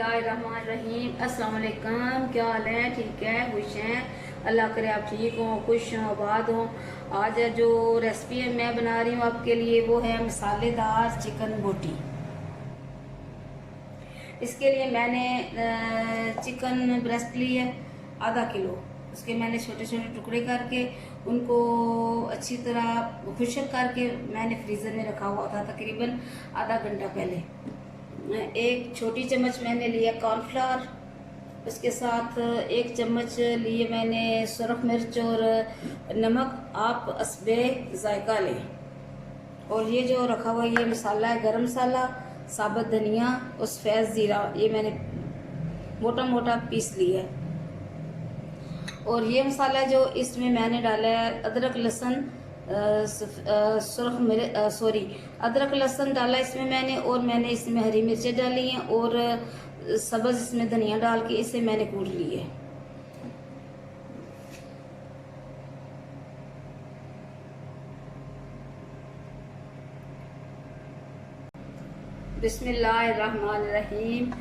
बिस्मिल्लाहिर्रहमानिर्रहीम। अस्सलाम वालेकुम। क्या हाल है? ठीक है, खुश हैं? अल्लाह करे आप ठीक हों, खुश हों, आबाद हों। आज जो रेसिपी है मैं बना रही हूँ आपके लिए, वो है मसालेदार चिकन बोटी। इसके लिए मैंने चिकन ब्रेस्ट ली है आधा किलो। उसके मैंने छोटे छोटे टुकड़े करके उनको अच्छी तरह खुशक करके मैंने फ्रीज़र में रखा हुआ था तकरीबन आधा घंटा पहले। एक छोटी चम्मच मैंने लिया कॉर्नफ्लावर, उसके साथ एक चम्मच लिए मैंने सुरख मिर्च और नमक, आप हस्बे जायका लें। और ये जो रखा हुआ ये मसाला है गरम मसाला, साबुत धनिया और सफ़ेद ज़ीरा, ये मैंने मोटा मोटा पीस लिया है। और ये मसाला जो इसमें मैंने डाला है अदरक लहसुन, अदरक लहसुन डाला इसमें मैंने, और मैंने इसमें हरी मिर्चें डाली हैं और सब्ज़ इसमें धनिया डाल के इसे मैंने कूट ली है। बिस्मिल्लाहिर्रहमानिर्रहीम।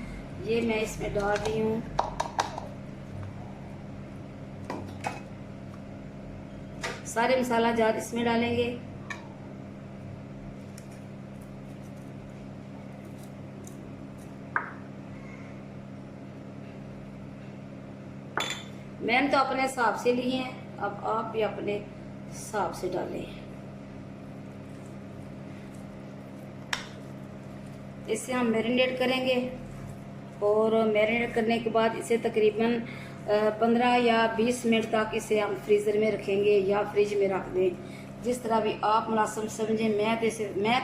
ये मैं इसमें डाल रही हूँ सारे मसाला जार इसमें डालेंगे। मैंने तो अपने हिसाब से लिए हैं, अब आप भी अपने हिसाब से डालें। इसे हम मैरिनेट करेंगे और मैरिनेट करने के बाद इसे तकरीबन 15 या 20 मिनट तक इसे हम फ्रीज़र में रखेंगे या फ्रिज में रख दें, जिस तरह भी आप मुनासिब समझें। मैं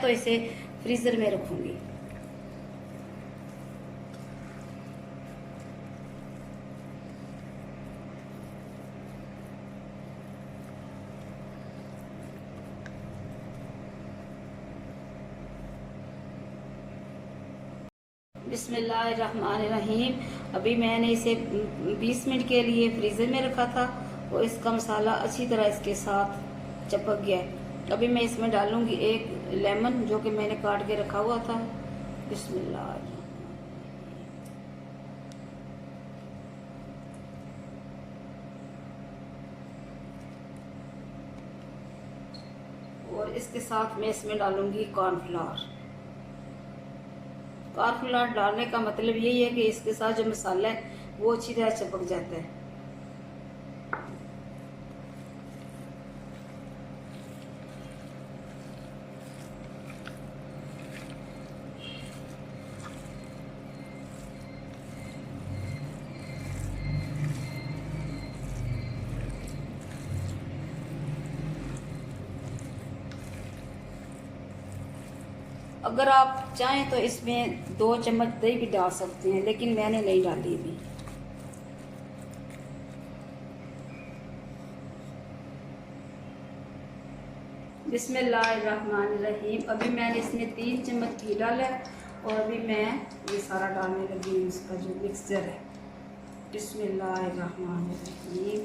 तो इसे फ्रीज़र में रखूँगी। बिस्मिल्लाहिर्रहमानिर्रहीम। अभी मैंने इसे 20 मिनट के लिए फ्रीज़र में रखा था और इसका मसाला अच्छी तरह इसके साथ चिपक गया है। अभी मैं इसमें डालूंगी एक लेमन जो कि मैंने काट के रखा हुआ था। बिस्मिल्लाह। और इसके साथ मैं इसमें डालूंगी कॉर्नफ्लावर। कॉर्नफ्लावर डालने का मतलब यही है कि इसके साथ जो मसाला है वो अच्छी तरह चिपक जाता है। अगर आप चाहें तो इसमें 2 चम्मच दही भी डाल सकते हैं, लेकिन मैंने नहीं डाली अभी। बिस्मिल्लाहिर्रहमानिर्रहीम। अभी मैंने इसमें 3 चम्मच घी डाला है और अभी मैं ये सारा डालने लगी हूँ इसका जो मिक्सचर है। बिस्मिल्लाहिर्रहमानिर्रहीम।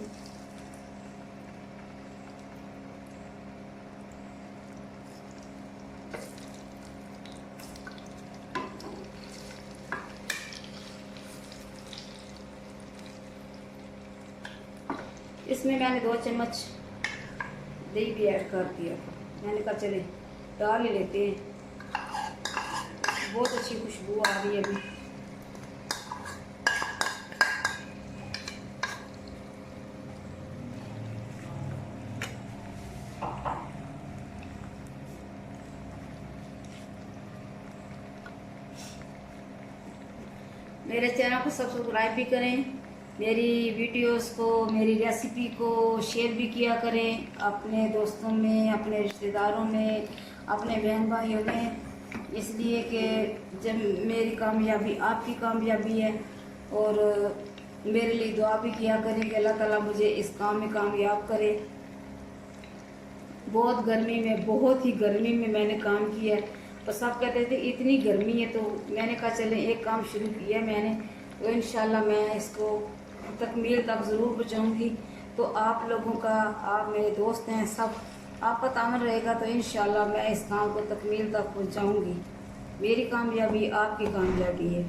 इसमें मैंने 2 चम्मच दही भी ऐड कर दिया। मैंने कहा चले डाल ही लेते हैं, बहुत अच्छी खुशबू आ रही है अभी। मेरे चैनल को सब्सक्राइब भी करें, मेरी वीडियोस को, मेरी रेसिपी को शेयर भी किया करें अपने दोस्तों में, अपने रिश्तेदारों में, अपने बहन भाइयों में, इसलिए कि जब मेरी कामयाबी आपकी कामयाबी है। और मेरे लिए दुआ भी किया करें कि अल्लाह ताला मुझे इस काम में कामयाब करे। बहुत गर्मी में, बहुत ही गर्मी में मैंने काम किया है, तो सब कहते थे इतनी गर्मी है, तो मैंने कहा चलें एक काम शुरू किया मैंने, तो इंशाल्लाह मैं इसको तकमील तक ज़रूर पहुँचाऊँगी। तो आप लोगों का, आप मेरे दोस्त हैं, सब आपका तामन रहेगा तो इंशाल्लाह मैं इस काम को तकमील तक पहुँचाऊँगी। मेरी कामयाबी आपकी कामयाबी है।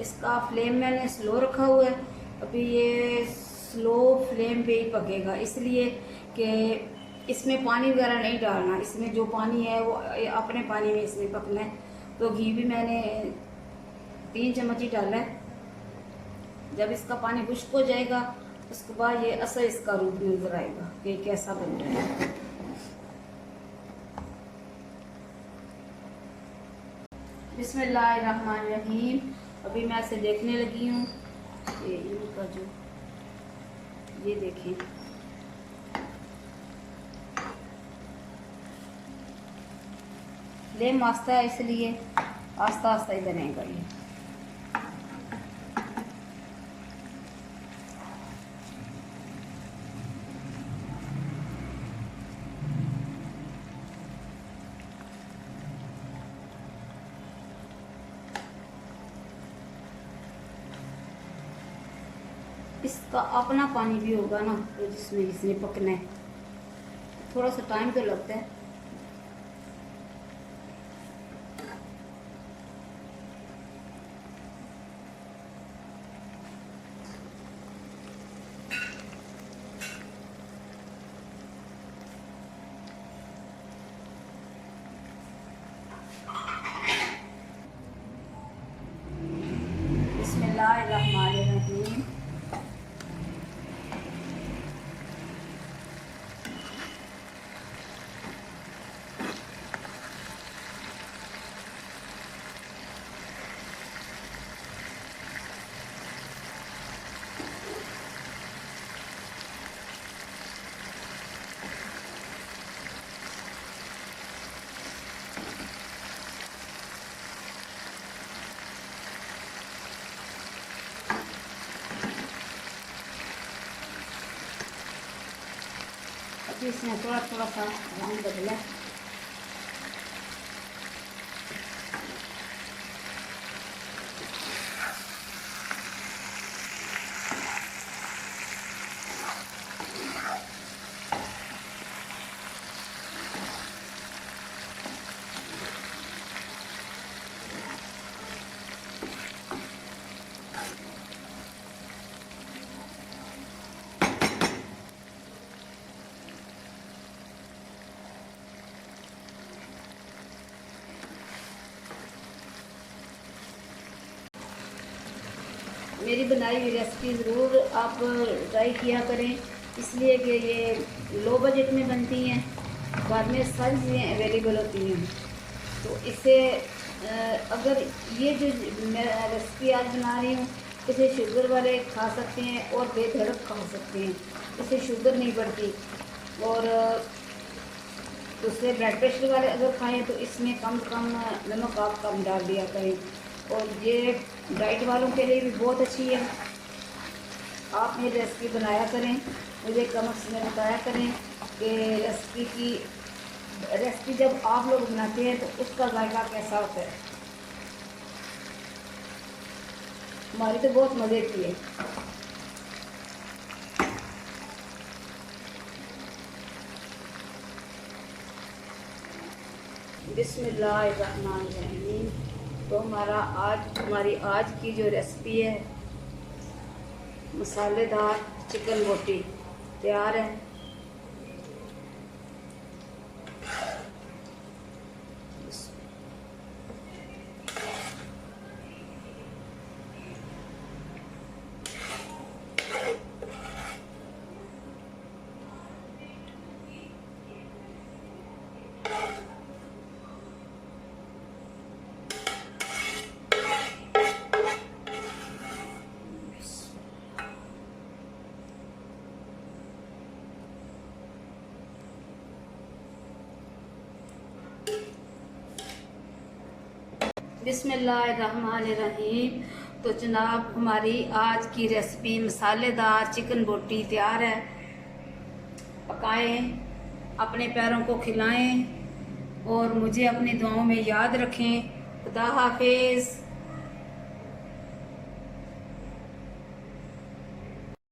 इसका फ्लेम मैंने स्लो रखा हुआ है। अभी ये स्लो फ्लेम पे ही पकेगा, इसलिए कि इसमें पानी वगैरह नहीं डालना। इसमें जो पानी है वो अपने पानी में इसमें पकना है। तो घी भी मैंने 3 चम्मच ही डाला है। जब इसका पानी खुश्क हो जाएगा उसके बाद ये असल इसका रूप नजर आएगा कि कैसा बन रहा है। बिस्मिल्लाहिर्रहमानिर्रहीम। अभी मैं इसे देखने लगी हूँ। ये इनका जो ये देखें, फ्लेम आस्ता है इसलिए आस्ता आस्ता ही बनेगा ये। इसका अपना पानी भी होगा ना, तो जिसमें इसने पकना है, थोड़ा सा टाइम तो लगता है। बिस्मिल्लाहिर्रहमानिर्रहीम। अभी इसमें थोड़ा थोड़ा सा रंग बदला। मेरी बनाई हुई रेसिपी ज़रूर आप ट्राई किया करें, इसलिए कि ये लो बजट में बनती हैं, बाद में सारी चीज़ें अवेलेबल होती हैं। तो इससे अगर ये जो मैं रेसिपी आज बना रही हूँ, इसे शुगर वाले खा सकते हैं और बेधड़क खा सकते हैं। इससे शुगर नहीं बढ़ती। और दूसरे ब्लड प्रेशर वाले अगर खाएं तो इसमें कम नमक आप कम डाल दिया करें। और ये डाइट वालों के लिए भी बहुत अच्छी है। आप ये रेसिपी बनाया करें, मुझे कमेंट्स में बताया करें कि रेसिपी जब आप लोग बनाते हैं तो उसका जायका कैसा होता है। हमारी तो बहुत मज़े की है। बिस्मिल्लाहिर्रहमानिर्रहीम। तो हमारी आज की जो रेसिपी है, मसालेदार चिकन बोटी तैयार है। बिस्मिल्लाहिर्रहमानिर्रहीम। तो जनाब, हमारी आज की रेसिपी मसालेदार चिकन बोटी तैयार है। पकाएं, अपने पैरों को खिलाएं और मुझे अपनी दुआओं में याद रखें। खुदा हाफिज़।